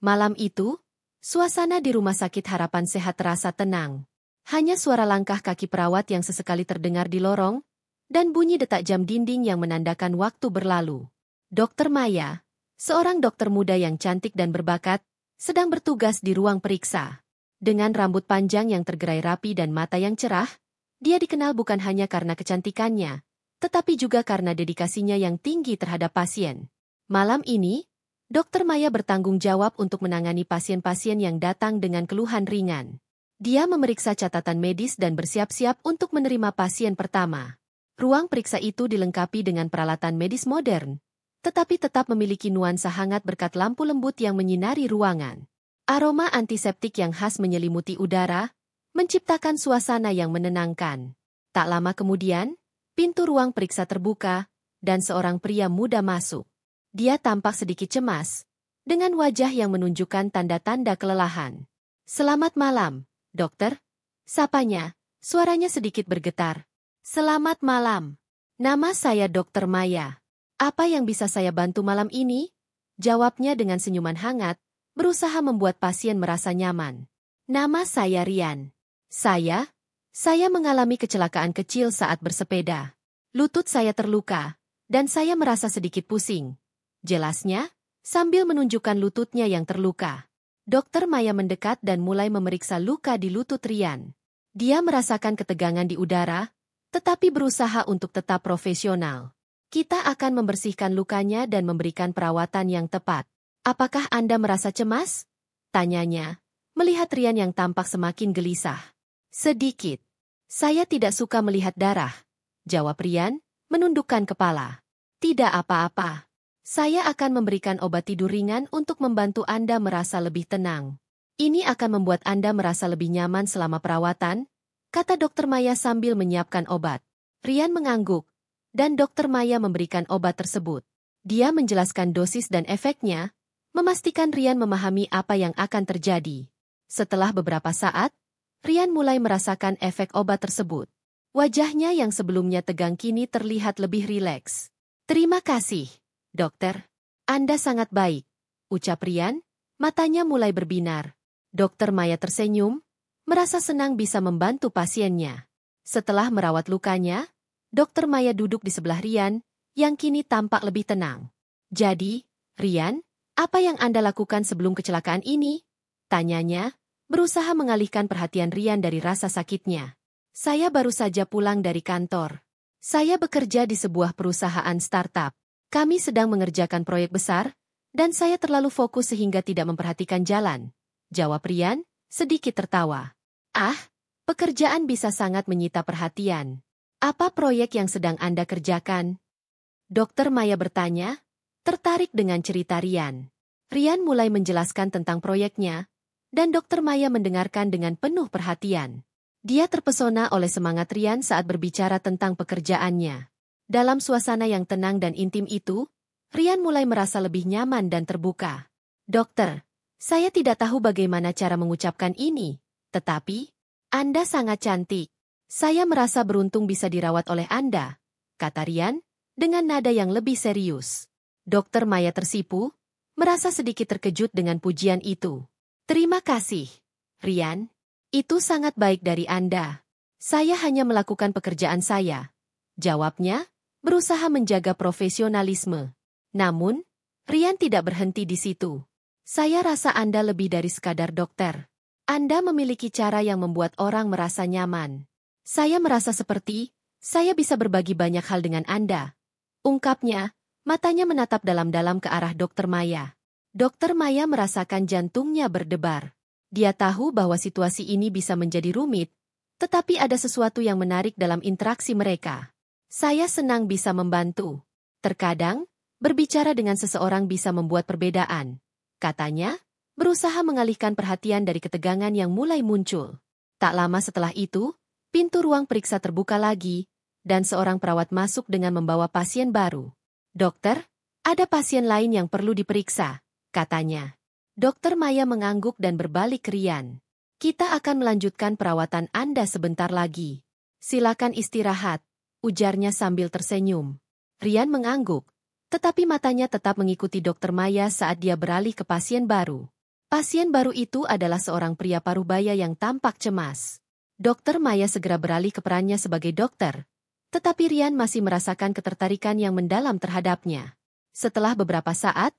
Malam itu, suasana di Rumah Sakit Harapan Sehat terasa tenang. Hanya suara langkah kaki perawat yang sesekali terdengar di lorong, dan bunyi detak jam dinding yang menandakan waktu berlalu. Dokter Maya, seorang dokter muda yang cantik dan berbakat, sedang bertugas di ruang periksa. Dengan rambut panjang yang tergerai rapi dan mata yang cerah, dia dikenal bukan hanya karena kecantikannya, tetapi juga karena dedikasinya yang tinggi terhadap pasien. Malam ini, Dokter Maya bertanggung jawab untuk menangani pasien-pasien yang datang dengan keluhan ringan. Dia memeriksa catatan medis dan bersiap-siap untuk menerima pasien pertama. Ruang periksa itu dilengkapi dengan peralatan medis modern, tetapi tetap memiliki nuansa hangat berkat lampu lembut yang menyinari ruangan. Aroma antiseptik yang khas menyelimuti udara, menciptakan suasana yang menenangkan. Tak lama kemudian, pintu ruang periksa terbuka, dan seorang pria muda masuk. Dia tampak sedikit cemas, dengan wajah yang menunjukkan tanda-tanda kelelahan. "Selamat malam, dokter," sapanya, suaranya sedikit bergetar. "Selamat malam. Nama saya Dokter Maya. Apa yang bisa saya bantu malam ini?" Jawabnya dengan senyuman hangat, berusaha membuat pasien merasa nyaman. "Nama saya Rian. Saya mengalami kecelakaan kecil saat bersepeda. Lutut saya terluka, dan saya merasa sedikit pusing," jelasnya, sambil menunjukkan lututnya yang terluka. Dokter Maya mendekat dan mulai memeriksa luka di lutut Rian. Dia merasakan ketegangan di udara, tetapi berusaha untuk tetap profesional. "Kita akan membersihkan lukanya dan memberikan perawatan yang tepat. Apakah Anda merasa cemas?" tanyanya, melihat Rian yang tampak semakin gelisah. "Sedikit. Saya tidak suka melihat darah," jawab Rian, menundukkan kepala. "Tidak apa-apa. Saya akan memberikan obat tidur ringan untuk membantu Anda merasa lebih tenang. Ini akan membuat Anda merasa lebih nyaman selama perawatan," kata Dokter Maya sambil menyiapkan obat. Rian mengangguk, dan Dokter Maya memberikan obat tersebut. Dia menjelaskan dosis dan efeknya, memastikan Rian memahami apa yang akan terjadi. Setelah beberapa saat, Rian mulai merasakan efek obat tersebut. Wajahnya yang sebelumnya tegang kini terlihat lebih rileks. "Terima kasih, dokter. Anda sangat baik," ucap Rian, matanya mulai berbinar. Dokter Maya tersenyum, merasa senang bisa membantu pasiennya. Setelah merawat lukanya, Dokter Maya duduk di sebelah Rian, yang kini tampak lebih tenang. "Jadi, Rian, apa yang Anda lakukan sebelum kecelakaan ini?" tanyanya, berusaha mengalihkan perhatian Rian dari rasa sakitnya. "Saya baru saja pulang dari kantor. Saya bekerja di sebuah perusahaan startup. Kami sedang mengerjakan proyek besar, dan saya terlalu fokus sehingga tidak memperhatikan jalan," jawab Rian, sedikit tertawa. "Ah, pekerjaan bisa sangat menyita perhatian. Apa proyek yang sedang Anda kerjakan?" Dokter Maya bertanya, tertarik dengan cerita Rian. Rian mulai menjelaskan tentang proyeknya, dan Dokter Maya mendengarkan dengan penuh perhatian. Dia terpesona oleh semangat Rian saat berbicara tentang pekerjaannya. Dalam suasana yang tenang dan intim itu, Rian mulai merasa lebih nyaman dan terbuka. "Dokter, saya tidak tahu bagaimana cara mengucapkan ini, tetapi Anda sangat cantik. Saya merasa beruntung bisa dirawat oleh Anda," kata Rian, dengan nada yang lebih serius. Dokter Maya tersipu, merasa sedikit terkejut dengan pujian itu. "Terima kasih, Rian. Itu sangat baik dari Anda. Saya hanya melakukan pekerjaan saya," jawabnya, berusaha menjaga profesionalisme. Namun, Rian tidak berhenti di situ. "Saya rasa Anda lebih dari sekadar dokter. Anda memiliki cara yang membuat orang merasa nyaman. Saya merasa seperti saya bisa berbagi banyak hal dengan Anda," ungkapnya, matanya menatap dalam-dalam ke arah Dokter Maya. Dokter Maya merasakan jantungnya berdebar. Dia tahu bahwa situasi ini bisa menjadi rumit, tetapi ada sesuatu yang menarik dalam interaksi mereka. "Saya senang bisa membantu. Terkadang, berbicara dengan seseorang bisa membuat perbedaan," katanya, berusaha mengalihkan perhatian dari ketegangan yang mulai muncul. Tak lama setelah itu, pintu ruang periksa terbuka lagi, dan seorang perawat masuk dengan membawa pasien baru. "Dokter, ada pasien lain yang perlu diperiksa," katanya. Dokter Maya mengangguk dan berbalik ke Rian. "Kita akan melanjutkan perawatan Anda sebentar lagi. Silakan istirahat," ujarnya sambil tersenyum. Rian mengangguk, tetapi matanya tetap mengikuti Dokter Maya saat dia beralih ke pasien baru. Pasien baru itu adalah seorang pria parubaya yang tampak cemas. Dokter Maya segera beralih ke perannya sebagai dokter, tetapi Rian masih merasakan ketertarikan yang mendalam terhadapnya. Setelah beberapa saat,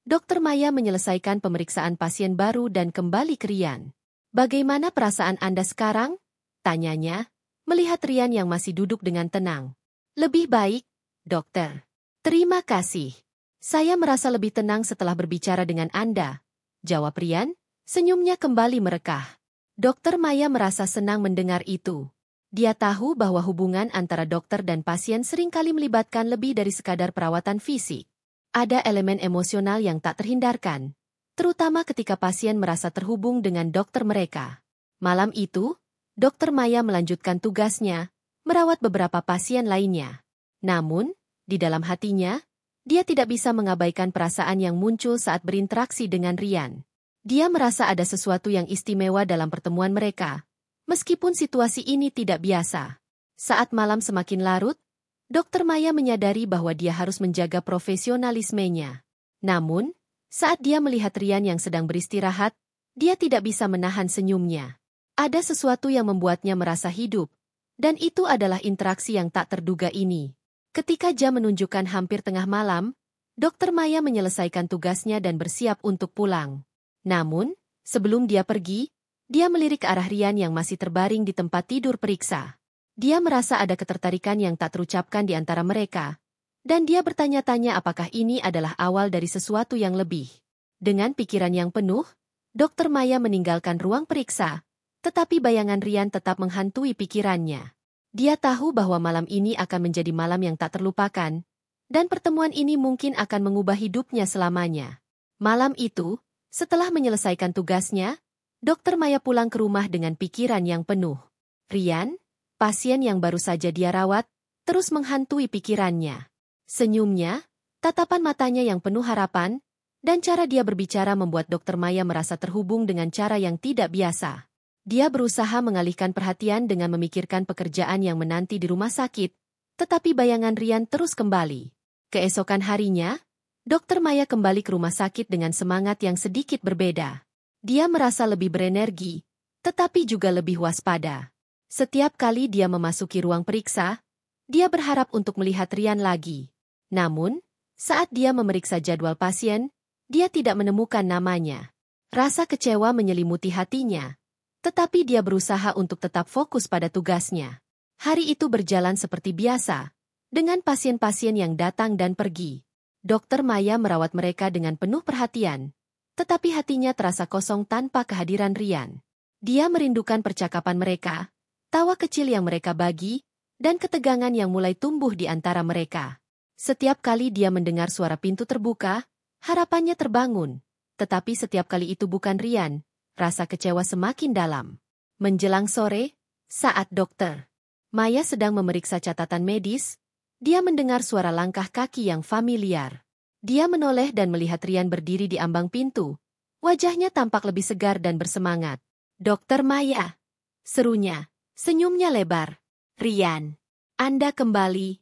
Dokter Maya menyelesaikan pemeriksaan pasien baru dan kembali ke Rian. "Bagaimana perasaan Anda sekarang?" tanyanya, melihat Rian yang masih duduk dengan tenang. "Lebih baik, dokter. Terima kasih. Saya merasa lebih tenang setelah berbicara dengan Anda," jawab Rian, senyumnya kembali merekah. Dokter Maya merasa senang mendengar itu. Dia tahu bahwa hubungan antara dokter dan pasien seringkali melibatkan lebih dari sekadar perawatan fisik. Ada elemen emosional yang tak terhindarkan, terutama ketika pasien merasa terhubung dengan dokter mereka. Malam itu, Dokter Maya melanjutkan tugasnya, merawat beberapa pasien lainnya. Namun, di dalam hatinya, dia tidak bisa mengabaikan perasaan yang muncul saat berinteraksi dengan Rian. Dia merasa ada sesuatu yang istimewa dalam pertemuan mereka, meskipun situasi ini tidak biasa. Saat malam semakin larut, Dokter Maya menyadari bahwa dia harus menjaga profesionalismenya. Namun, saat dia melihat Rian yang sedang beristirahat, dia tidak bisa menahan senyumnya. Ada sesuatu yang membuatnya merasa hidup, dan itu adalah interaksi yang tak terduga ini. Ketika jam menunjukkan hampir tengah malam, Dokter Maya menyelesaikan tugasnya dan bersiap untuk pulang. Namun, sebelum dia pergi, dia melirik ke arah Rian yang masih terbaring di tempat tidur periksa. Dia merasa ada ketertarikan yang tak terucapkan di antara mereka, dan dia bertanya-tanya apakah ini adalah awal dari sesuatu yang lebih. Dengan pikiran yang penuh, Dokter Maya meninggalkan ruang periksa, tetapi bayangan Rian tetap menghantui pikirannya. Dia tahu bahwa malam ini akan menjadi malam yang tak terlupakan, dan pertemuan ini mungkin akan mengubah hidupnya selamanya. Malam itu, setelah menyelesaikan tugasnya, Dokter Maya pulang ke rumah dengan pikiran yang penuh. Rian, pasien yang baru saja dia rawat, terus menghantui pikirannya. Senyumnya, tatapan matanya yang penuh harapan, dan cara dia berbicara membuat Dokter Maya merasa terhubung dengan cara yang tidak biasa. Dia berusaha mengalihkan perhatian dengan memikirkan pekerjaan yang menanti di rumah sakit, tetapi bayangan Rian terus kembali. Keesokan harinya, Dokter Maya kembali ke rumah sakit dengan semangat yang sedikit berbeda. Dia merasa lebih berenergi, tetapi juga lebih waspada. Setiap kali dia memasuki ruang periksa, dia berharap untuk melihat Rian lagi. Namun, saat dia memeriksa jadwal pasien, dia tidak menemukan namanya. Rasa kecewa menyelimuti hatinya, tetapi dia berusaha untuk tetap fokus pada tugasnya. Hari itu berjalan seperti biasa, dengan pasien-pasien yang datang dan pergi. Dokter Maya merawat mereka dengan penuh perhatian, tetapi hatinya terasa kosong tanpa kehadiran Rian. Dia merindukan percakapan mereka, tawa kecil yang mereka bagi, dan ketegangan yang mulai tumbuh di antara mereka. Setiap kali dia mendengar suara pintu terbuka, harapannya terbangun, tetapi setiap kali itu bukan Rian, rasa kecewa semakin dalam. Menjelang sore, saat Dokter Maya sedang memeriksa catatan medis, dia mendengar suara langkah kaki yang familiar. Dia menoleh dan melihat Rian berdiri di ambang pintu. Wajahnya tampak lebih segar dan bersemangat. "Dokter Maya," serunya, senyumnya lebar. "Rian, Anda kembali."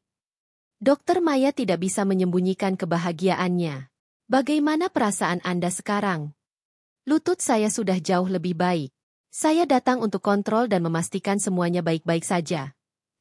Dokter Maya tidak bisa menyembunyikan kebahagiaannya. "Bagaimana perasaan Anda sekarang?" "Lutut saya sudah jauh lebih baik. Saya datang untuk kontrol dan memastikan semuanya baik-baik saja,"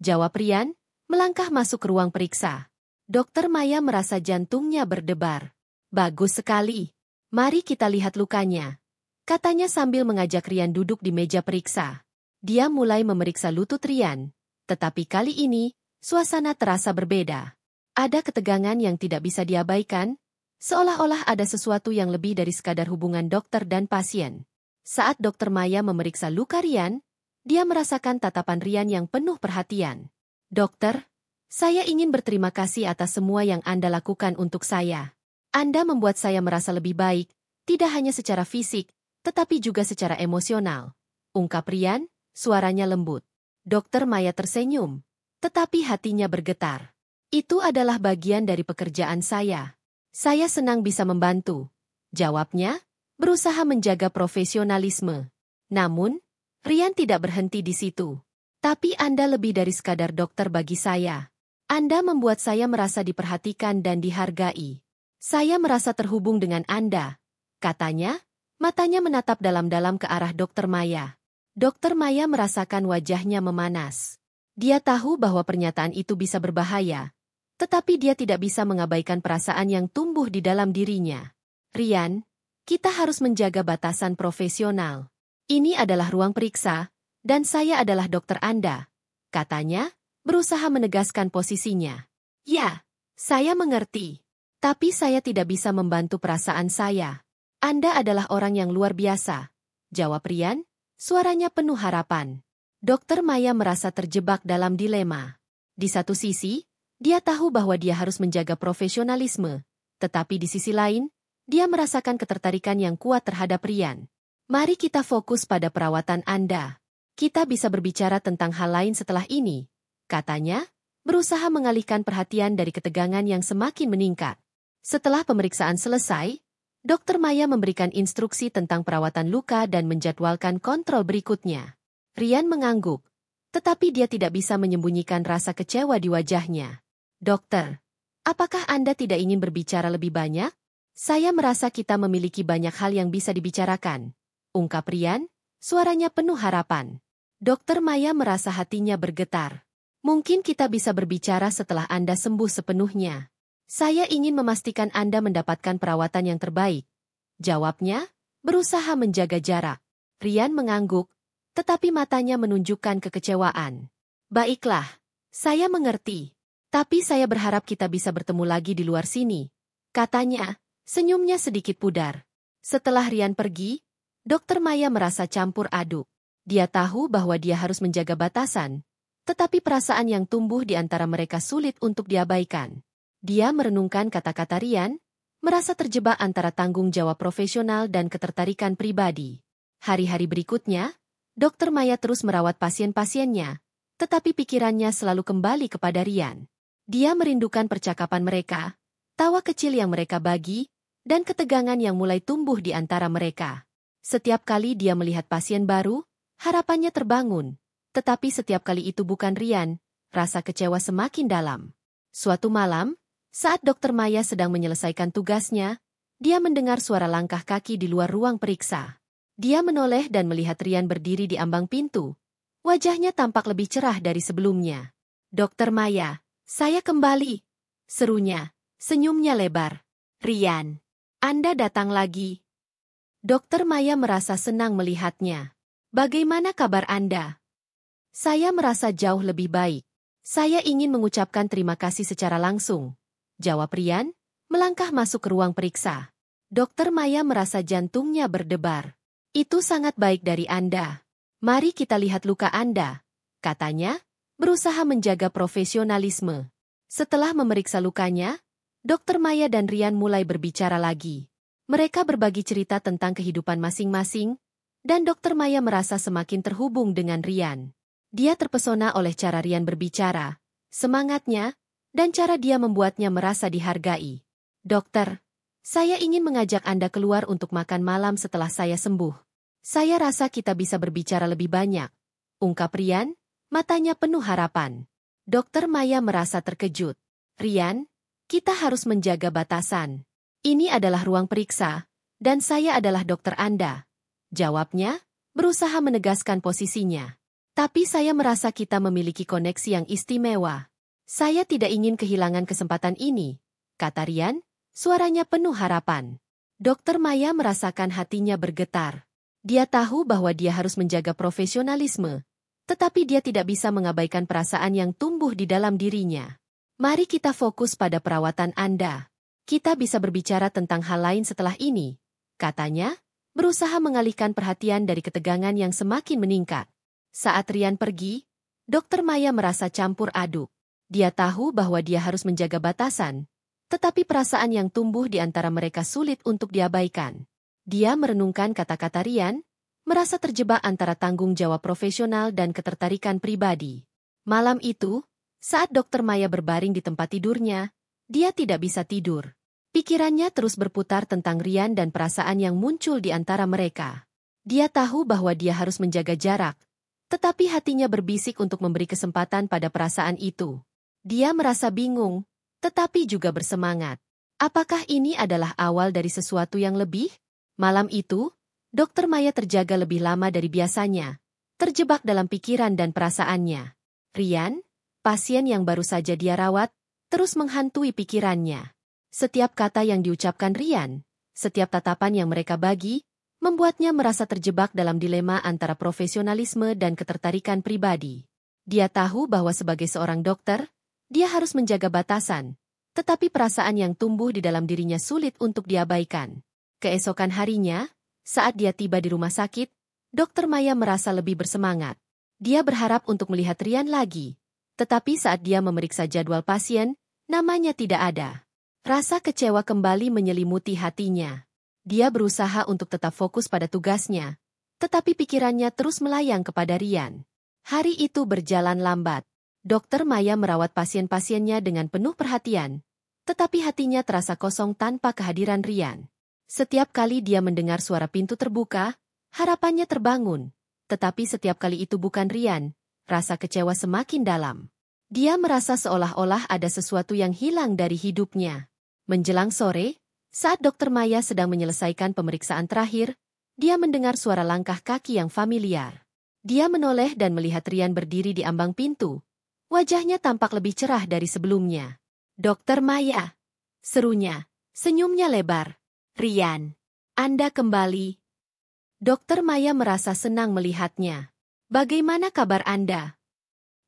jawab Rian, melangkah masuk ke ruang periksa. Dokter Maya merasa jantungnya berdebar. "Bagus sekali. Mari kita lihat lukanya," katanya sambil mengajak Rian duduk di meja periksa. Dia mulai memeriksa lutut Rian, tetapi kali ini, suasana terasa berbeda. Ada ketegangan yang tidak bisa diabaikan, seolah-olah ada sesuatu yang lebih dari sekadar hubungan dokter dan pasien. Saat Dokter Maya memeriksa luka Rian, dia merasakan tatapan Rian yang penuh perhatian. "Dokter, saya ingin berterima kasih atas semua yang Anda lakukan untuk saya. Anda membuat saya merasa lebih baik, tidak hanya secara fisik, tetapi juga secara emosional," ungkap Rian, suaranya lembut. Dokter Maya tersenyum, tetapi hatinya bergetar. "Itu adalah bagian dari pekerjaan saya. Saya senang bisa membantu," jawabnya, berusaha menjaga profesionalisme. Namun, Rian tidak berhenti di situ. "Tapi Anda lebih dari sekadar dokter bagi saya. Anda membuat saya merasa diperhatikan dan dihargai. Saya merasa terhubung dengan Anda," katanya, Matanya menatap dalam-dalam ke arah Dokter Maya. Dokter Maya merasakan wajahnya memanas. Dia tahu bahwa pernyataan itu bisa berbahaya, tetapi dia tidak bisa mengabaikan perasaan yang tumbuh di dalam dirinya. Rian, kita harus menjaga batasan profesional. Ini adalah ruang periksa, dan saya adalah dokter Anda, katanya, berusaha menegaskan posisinya. Ya, saya mengerti. Tapi saya tidak bisa membantu perasaan saya. Anda adalah orang yang luar biasa, jawab Rian, suaranya penuh harapan. Dokter Maya merasa terjebak dalam dilema. Di satu sisi, dia tahu bahwa dia harus menjaga profesionalisme, tetapi di sisi lain, dia merasakan ketertarikan yang kuat terhadap Rian. Mari kita fokus pada perawatan Anda. Kita bisa berbicara tentang hal lain setelah ini, katanya, berusaha mengalihkan perhatian dari ketegangan yang semakin meningkat. Setelah pemeriksaan selesai, Dokter Maya memberikan instruksi tentang perawatan luka dan menjadwalkan kontrol berikutnya. Rian mengangguk, tetapi dia tidak bisa menyembunyikan rasa kecewa di wajahnya. Dokter, apakah Anda tidak ingin berbicara lebih banyak? Saya merasa kita memiliki banyak hal yang bisa dibicarakan, ungkap Rian, suaranya penuh harapan. Dokter Maya merasa hatinya bergetar. Mungkin kita bisa berbicara setelah Anda sembuh sepenuhnya. Saya ingin memastikan Anda mendapatkan perawatan yang terbaik, jawabnya, berusaha menjaga jarak. Rian mengangguk, tetapi matanya menunjukkan kekecewaan. Baiklah, saya mengerti. Tapi saya berharap kita bisa bertemu lagi di luar sini, katanya, senyumnya sedikit pudar. Setelah Rian pergi, Dokter Maya merasa campur aduk. Dia tahu bahwa dia harus menjaga batasan, tetapi perasaan yang tumbuh di antara mereka sulit untuk diabaikan. Dia merenungkan kata-kata Rian, merasa terjebak antara tanggung jawab profesional dan ketertarikan pribadi. Hari-hari berikutnya, Dokter Maya terus merawat pasien-pasiennya, tetapi pikirannya selalu kembali kepada Rian. Dia merindukan percakapan mereka, tawa kecil yang mereka bagi, dan ketegangan yang mulai tumbuh di antara mereka. Setiap kali dia melihat pasien baru, harapannya terbangun, tetapi setiap kali itu bukan Rian, rasa kecewa semakin dalam. Suatu malam, saat Dokter Maya sedang menyelesaikan tugasnya, dia mendengar suara langkah kaki di luar ruang periksa. Dia menoleh dan melihat Rian berdiri di ambang pintu. Wajahnya tampak lebih cerah dari sebelumnya. Dokter Maya, saya kembali, serunya, senyumnya lebar. Rian, Anda datang lagi. Dokter Maya merasa senang melihatnya. Bagaimana kabar Anda? Saya merasa jauh lebih baik. Saya ingin mengucapkan terima kasih secara langsung, jawab Rian, melangkah masuk ke ruang periksa. Dokter Maya merasa jantungnya berdebar. Itu sangat baik dari Anda. Mari kita lihat luka Anda, katanya, berusaha menjaga profesionalisme. Setelah memeriksa lukanya, Dokter Maya dan Rian mulai berbicara lagi. Mereka berbagi cerita tentang kehidupan masing-masing, dan Dokter Maya merasa semakin terhubung dengan Rian. Dia terpesona oleh cara Rian berbicara, semangatnya, dan cara dia membuatnya merasa dihargai. Dokter, saya ingin mengajak Anda keluar untuk makan malam setelah saya sembuh. Saya rasa kita bisa berbicara lebih banyak, ungkap Rian, matanya penuh harapan. Dokter Maya merasa terkejut. Rian, kita harus menjaga batasan. Ini adalah ruang periksa, dan saya adalah dokter Anda, jawabnya, berusaha menegaskan posisinya. Tapi saya merasa kita memiliki koneksi yang istimewa. Saya tidak ingin kehilangan kesempatan ini, kata Rian, suaranya penuh harapan. Dokter Maya merasakan hatinya bergetar. Dia tahu bahwa dia harus menjaga profesionalisme, tetapi dia tidak bisa mengabaikan perasaan yang tumbuh di dalam dirinya. Mari kita fokus pada perawatan Anda. Kita bisa berbicara tentang hal lain setelah ini, katanya, berusaha mengalihkan perhatian dari ketegangan yang semakin meningkat. Saat Rian pergi, Dokter Maya merasa campur aduk. Dia tahu bahwa dia harus menjaga batasan, tetapi perasaan yang tumbuh di antara mereka sulit untuk diabaikan. Dia merenungkan kata-kata Rian, merasa terjebak antara tanggung jawab profesional dan ketertarikan pribadi. Malam itu, saat Dokter Maya berbaring di tempat tidurnya, dia tidak bisa tidur. Pikirannya terus berputar tentang Rian dan perasaan yang muncul di antara mereka. Dia tahu bahwa dia harus menjaga jarak, tetapi hatinya berbisik untuk memberi kesempatan pada perasaan itu. Dia merasa bingung, tetapi juga bersemangat. Apakah ini adalah awal dari sesuatu yang lebih? Malam itu, Dokter Maya terjaga lebih lama dari biasanya, terjebak dalam pikiran dan perasaannya. Rian, pasien yang baru saja dia rawat, terus menghantui pikirannya. Setiap kata yang diucapkan Rian, setiap tatapan yang mereka bagi, membuatnya merasa terjebak dalam dilema antara profesionalisme dan ketertarikan pribadi. Dia tahu bahwa sebagai seorang dokter, dia harus menjaga batasan, tetapi perasaan yang tumbuh di dalam dirinya sulit untuk diabaikan. Keesokan harinya, saat dia tiba di rumah sakit, Dokter Maya merasa lebih bersemangat. Dia berharap untuk melihat Rian lagi, tetapi saat dia memeriksa jadwal pasien, namanya tidak ada. Rasa kecewa kembali menyelimuti hatinya. Dia berusaha untuk tetap fokus pada tugasnya, tetapi pikirannya terus melayang kepada Rian. Hari itu berjalan lambat. Dokter Maya merawat pasien-pasiennya dengan penuh perhatian, tetapi hatinya terasa kosong tanpa kehadiran Rian. Setiap kali dia mendengar suara pintu terbuka, harapannya terbangun. Tetapi setiap kali itu bukan Rian, rasa kecewa semakin dalam. Dia merasa seolah-olah ada sesuatu yang hilang dari hidupnya. Menjelang sore, saat Dokter Maya sedang menyelesaikan pemeriksaan terakhir, dia mendengar suara langkah kaki yang familiar. Dia menoleh dan melihat Rian berdiri di ambang pintu. Wajahnya tampak lebih cerah dari sebelumnya. "Dokter Maya," serunya, senyumnya lebar. "Rian, Anda kembali." Dokter Maya merasa senang melihatnya. "Bagaimana kabar Anda?"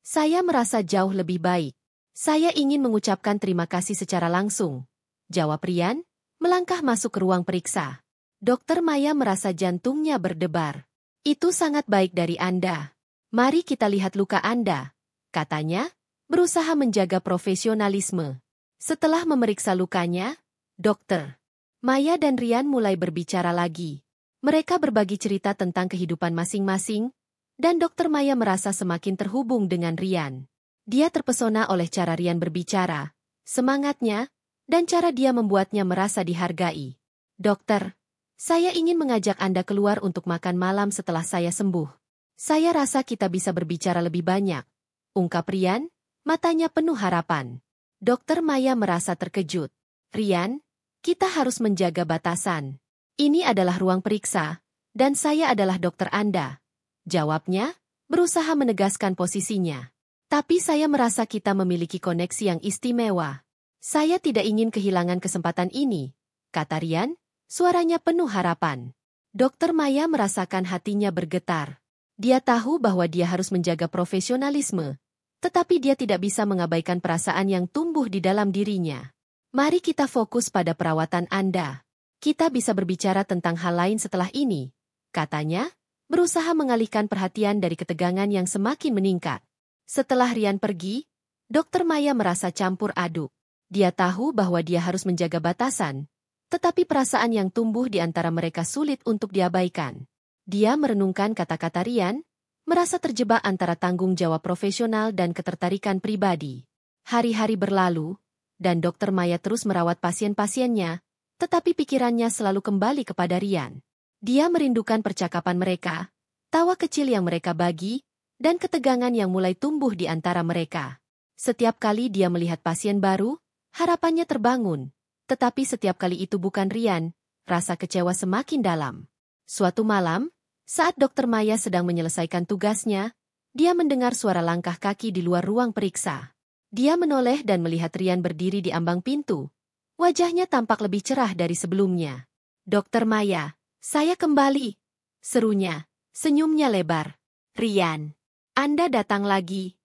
"Saya merasa jauh lebih baik. Saya ingin mengucapkan terima kasih secara langsung," jawab Rian, melangkah masuk ke ruang periksa. Dokter Maya merasa jantungnya berdebar. "Itu sangat baik dari Anda. Mari kita lihat luka Anda," katanya, berusaha menjaga profesionalisme. Setelah memeriksa lukanya, Dokter Maya dan Rian mulai berbicara lagi. Mereka berbagi cerita tentang kehidupan masing-masing, dan Dokter Maya merasa semakin terhubung dengan Rian. Dia terpesona oleh cara Rian berbicara, semangatnya, dan cara dia membuatnya merasa dihargai. "Dokter, saya ingin mengajak Anda keluar untuk makan malam setelah saya sembuh. Saya rasa kita bisa berbicara lebih banyak," ungkap Rian, matanya penuh harapan. Dokter Maya merasa terkejut. "Rian, kita harus menjaga batasan. Ini adalah ruang periksa, dan saya adalah dokter Anda," jawabnya, berusaha menegaskan posisinya. "Tapi saya merasa kita memiliki koneksi yang istimewa. Saya tidak ingin kehilangan kesempatan ini," kata Rian, suaranya penuh harapan. Dokter Maya merasakan hatinya bergetar. Dia tahu bahwa dia harus menjaga profesionalisme, tetapi dia tidak bisa mengabaikan perasaan yang tumbuh di dalam dirinya. "Mari kita fokus pada perawatan Anda. Kita bisa berbicara tentang hal lain setelah ini," katanya, berusaha mengalihkan perhatian dari ketegangan yang semakin meningkat. Setelah Rian pergi, Dokter Maya merasa campur aduk. Dia tahu bahwa dia harus menjaga batasan, tetapi perasaan yang tumbuh di antara mereka sulit untuk diabaikan. Dia merenungkan kata-kata Rian, merasa terjebak antara tanggung jawab profesional dan ketertarikan pribadi. Hari-hari berlalu, dan Dokter Maya terus merawat pasien-pasiennya, tetapi pikirannya selalu kembali kepada Rian. Dia merindukan percakapan mereka, tawa kecil yang mereka bagi, dan ketegangan yang mulai tumbuh di antara mereka. Setiap kali dia melihat pasien baru, harapannya terbangun, tetapi setiap kali itu bukan Rian, rasa kecewa semakin dalam. Suatu malam, saat Dokter Maya sedang menyelesaikan tugasnya, dia mendengar suara langkah kaki di luar ruang periksa. Dia menoleh dan melihat Rian berdiri di ambang pintu. Wajahnya tampak lebih cerah dari sebelumnya. "Dokter Maya, saya kembali," serunya, senyumnya lebar. "Rian, Anda datang lagi."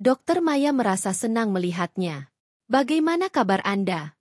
Dokter Maya merasa senang melihatnya. "Bagaimana kabar Anda?"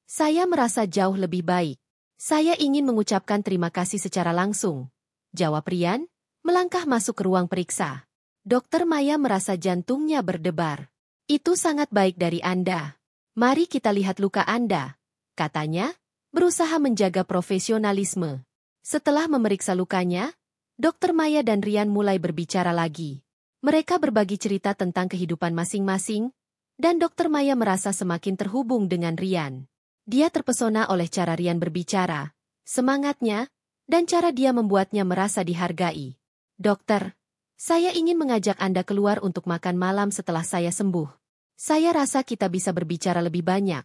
"Saya merasa jauh lebih baik. Saya ingin mengucapkan terima kasih secara langsung," jawab Rian, melangkah masuk ke ruang periksa. Dokter Maya merasa jantungnya berdebar. "Itu sangat baik dari Anda. Mari kita lihat luka Anda," katanya, berusaha menjaga profesionalisme. Setelah memeriksa lukanya, Dokter Maya dan Rian mulai berbicara lagi. Mereka berbagi cerita tentang kehidupan masing-masing, dan Dokter Maya merasa semakin terhubung dengan Rian. Dia terpesona oleh cara Rian berbicara, semangatnya, dan cara dia membuatnya merasa dihargai. "Dokter, saya ingin mengajak Anda keluar untuk makan malam setelah saya sembuh. Saya rasa kita bisa berbicara lebih banyak,"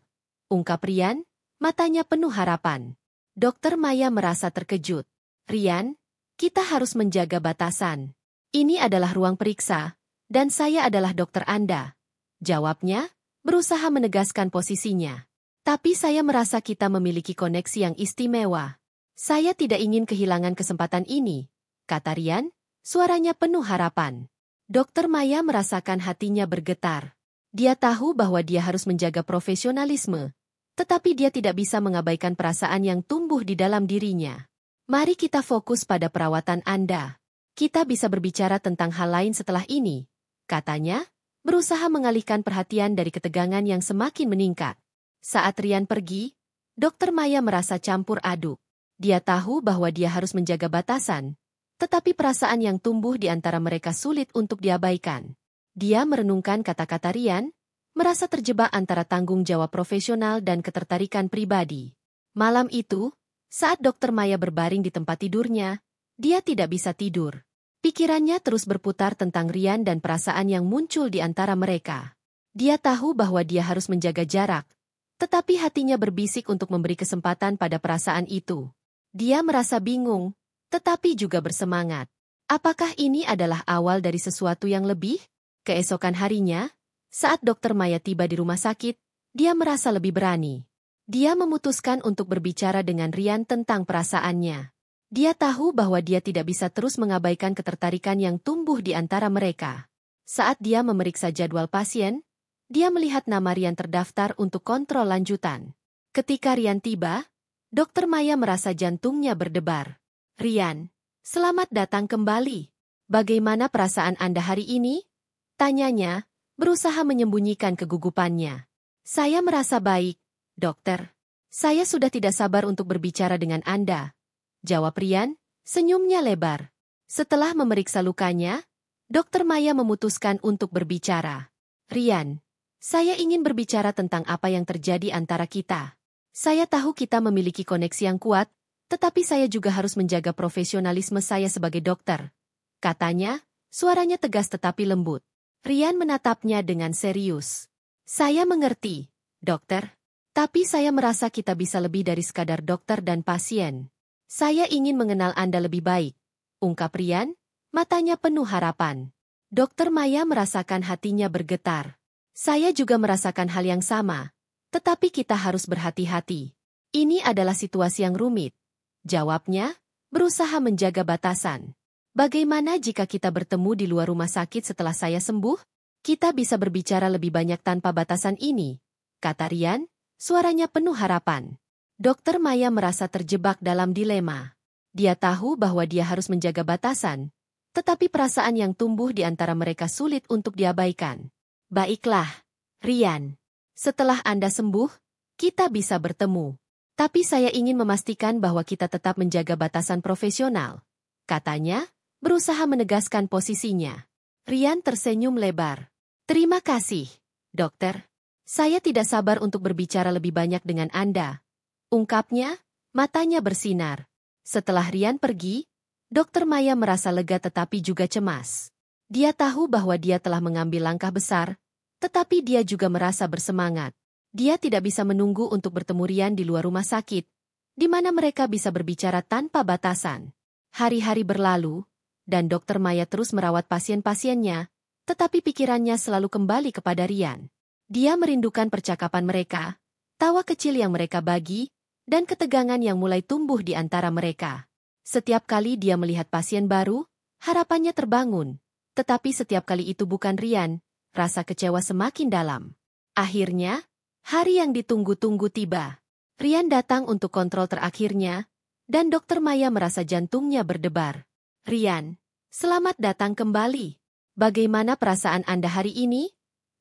ungkap Rian, matanya penuh harapan. Dokter Maya merasa terkejut. Rian, kita harus menjaga batasan. Ini adalah ruang periksa, dan saya adalah dokter Anda. Jawabnya, berusaha menegaskan posisinya. Tapi saya merasa kita memiliki koneksi yang istimewa. Saya tidak ingin kehilangan kesempatan ini, kata Rian, suaranya penuh harapan. Dokter Maya merasakan hatinya bergetar. Dia tahu bahwa dia harus menjaga profesionalisme, tetapi dia tidak bisa mengabaikan perasaan yang tumbuh di dalam dirinya. Mari kita fokus pada perawatan Anda. Kita bisa berbicara tentang hal lain setelah ini, katanya, berusaha mengalihkan perhatian dari ketegangan yang semakin meningkat. Saat Rian pergi, Dokter Maya merasa campur aduk. Dia tahu bahwa dia harus menjaga batasan, tetapi perasaan yang tumbuh di antara mereka sulit untuk diabaikan. Dia merenungkan kata-kata Rian, merasa terjebak antara tanggung jawab profesional dan ketertarikan pribadi. Malam itu, saat Dokter Maya berbaring di tempat tidurnya, dia tidak bisa tidur. Pikirannya terus berputar tentang Rian dan perasaan yang muncul di antara mereka. Dia tahu bahwa dia harus menjaga jarak, tetapi hatinya berbisik untuk memberi kesempatan pada perasaan itu. Dia merasa bingung, tetapi juga bersemangat. Apakah ini adalah awal dari sesuatu yang lebih? Keesokan harinya, saat Dokter Maya tiba di rumah sakit, dia merasa lebih berani. Dia memutuskan untuk berbicara dengan Rian tentang perasaannya. Dia tahu bahwa dia tidak bisa terus mengabaikan ketertarikan yang tumbuh di antara mereka. Saat dia memeriksa jadwal pasien, dia melihat nama Rian terdaftar untuk kontrol lanjutan. Ketika Rian tiba, Dokter Maya merasa jantungnya berdebar. Rian, selamat datang kembali. Bagaimana perasaan Anda hari ini? Tanyanya, berusaha menyembunyikan kegugupannya. Saya merasa baik, dokter. Saya sudah tidak sabar untuk berbicara dengan Anda. Jawab Rian, senyumnya lebar. Setelah memeriksa lukanya, Dokter Maya memutuskan untuk berbicara. Rian, saya ingin berbicara tentang apa yang terjadi antara kita. Saya tahu kita memiliki koneksi yang kuat, tetapi saya juga harus menjaga profesionalisme saya sebagai dokter. Katanya, suaranya tegas tetapi lembut. Rian menatapnya dengan serius. Saya mengerti, dokter. Tapi saya merasa kita bisa lebih dari sekadar dokter dan pasien. Saya ingin mengenal Anda lebih baik, ungkap Rian, matanya penuh harapan. Dokter Maya merasakan hatinya bergetar. Saya juga merasakan hal yang sama, tetapi kita harus berhati-hati. Ini adalah situasi yang rumit. Jawabnya, berusaha menjaga batasan. Bagaimana jika kita bertemu di luar rumah sakit setelah saya sembuh? Kita bisa berbicara lebih banyak tanpa batasan ini, kata Rian, suaranya penuh harapan. Dokter Maya merasa terjebak dalam dilema. Dia tahu bahwa dia harus menjaga batasan, tetapi perasaan yang tumbuh di antara mereka sulit untuk diabaikan. Baiklah, Rian. Setelah Anda sembuh, kita bisa bertemu. Tapi saya ingin memastikan bahwa kita tetap menjaga batasan profesional, katanya, berusaha menegaskan posisinya. Rian tersenyum lebar. Terima kasih, dokter. Saya tidak sabar untuk berbicara lebih banyak dengan Anda. Ungkapnya, matanya bersinar. Setelah Rian pergi, Dokter Maya merasa lega tetapi juga cemas. Dia tahu bahwa dia telah mengambil langkah besar, tetapi dia juga merasa bersemangat. Dia tidak bisa menunggu untuk bertemu Rian di luar rumah sakit, di mana mereka bisa berbicara tanpa batasan. Hari-hari berlalu, dan Dokter Maya terus merawat pasien-pasiennya, tetapi pikirannya selalu kembali kepada Rian. Dia merindukan percakapan mereka, tawa kecil yang mereka bagi, dan ketegangan yang mulai tumbuh di antara mereka. Setiap kali dia melihat pasien baru, harapannya terbangun. Tetapi setiap kali itu bukan Rian, rasa kecewa semakin dalam. Akhirnya, hari yang ditunggu-tunggu tiba. Rian datang untuk kontrol terakhirnya, dan Dokter Maya merasa jantungnya berdebar. Rian, selamat datang kembali. Bagaimana perasaan Anda hari ini?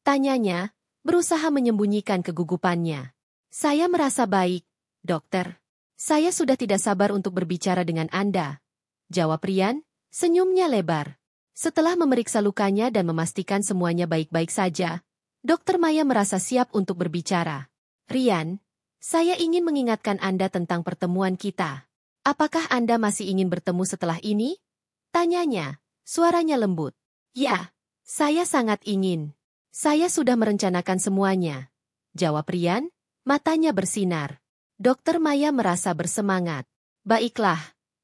Tanyanya, berusaha menyembunyikan kegugupannya. Saya merasa baik, dokter. Saya sudah tidak sabar untuk berbicara dengan Anda. Jawab Rian, senyumnya lebar. Setelah memeriksa lukanya dan memastikan semuanya baik-baik saja, Dokter Maya merasa siap untuk berbicara. Rian, saya ingin mengingatkan Anda tentang pertemuan kita. Apakah Anda masih ingin bertemu setelah ini? Tanyanya, suaranya lembut. Ya, saya sangat ingin. Saya sudah merencanakan semuanya. Jawab Rian, matanya bersinar. Dokter Maya merasa bersemangat. Baiklah,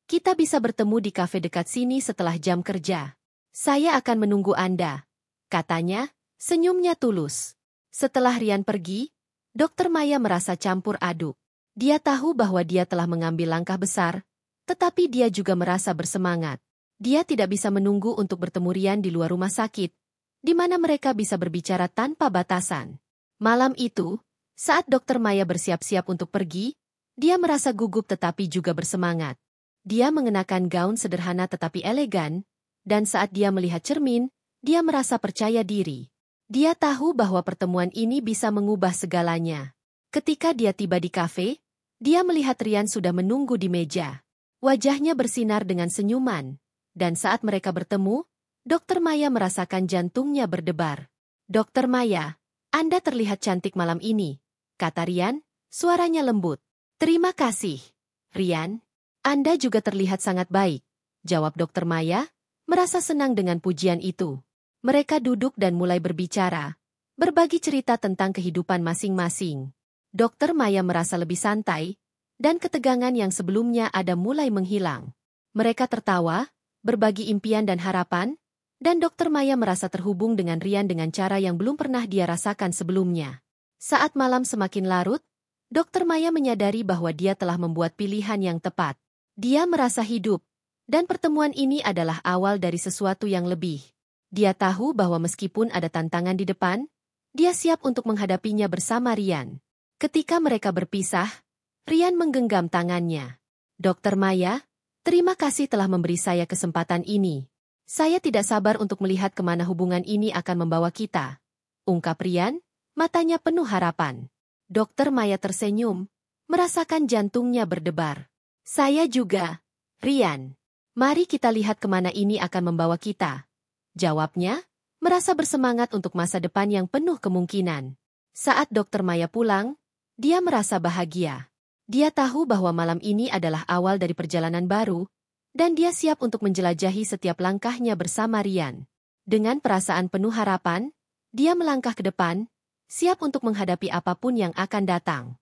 Kita bisa bertemu di kafe dekat sini setelah jam kerja. Saya akan menunggu Anda, katanya, senyumnya tulus. Setelah Rian pergi, Dokter Maya merasa campur aduk. Dia tahu bahwa dia telah mengambil langkah besar, tetapi dia juga merasa bersemangat. Dia tidak bisa menunggu untuk bertemu Rian di luar rumah sakit, di mana mereka bisa berbicara tanpa batasan. Malam itu, saat Dokter Maya bersiap-siap untuk pergi, dia merasa gugup tetapi juga bersemangat. Dia mengenakan gaun sederhana tetapi elegan, dan saat dia melihat cermin, dia merasa percaya diri. Dia tahu bahwa pertemuan ini bisa mengubah segalanya. Ketika dia tiba di kafe, dia melihat Rian sudah menunggu di meja. Wajahnya bersinar dengan senyuman, dan saat mereka bertemu, Dokter Maya merasakan jantungnya berdebar. Dokter Maya, Anda terlihat cantik malam ini, kata Rian, suaranya lembut. Terima kasih, Rian. Anda juga terlihat sangat baik, jawab Dokter Maya, merasa senang dengan pujian itu. Mereka duduk dan mulai berbicara, berbagi cerita tentang kehidupan masing-masing. Dokter Maya merasa lebih santai, dan ketegangan yang sebelumnya ada mulai menghilang. Mereka tertawa, berbagi impian dan harapan, dan Dokter Maya merasa terhubung dengan Rian dengan cara yang belum pernah dia rasakan sebelumnya. Saat malam semakin larut, Dokter Maya menyadari bahwa dia telah membuat pilihan yang tepat. Dia merasa hidup, dan pertemuan ini adalah awal dari sesuatu yang lebih. Dia tahu bahwa meskipun ada tantangan di depan, dia siap untuk menghadapinya bersama Rian. Ketika mereka berpisah, Rian menggenggam tangannya. Dokter Maya, terima kasih telah memberi saya kesempatan ini. Saya tidak sabar untuk melihat kemana hubungan ini akan membawa kita, ungkap Rian, matanya penuh harapan. Dokter Maya tersenyum, merasakan jantungnya berdebar. Saya juga, Rian. Mari kita lihat kemana ini akan membawa kita. Jawabnya, merasa bersemangat untuk masa depan yang penuh kemungkinan. Saat Dokter Maya pulang, dia merasa bahagia. Dia tahu bahwa malam ini adalah awal dari perjalanan baru, dan dia siap untuk menjelajahi setiap langkahnya bersama Rian. Dengan perasaan penuh harapan, dia melangkah ke depan, siap untuk menghadapi apapun yang akan datang.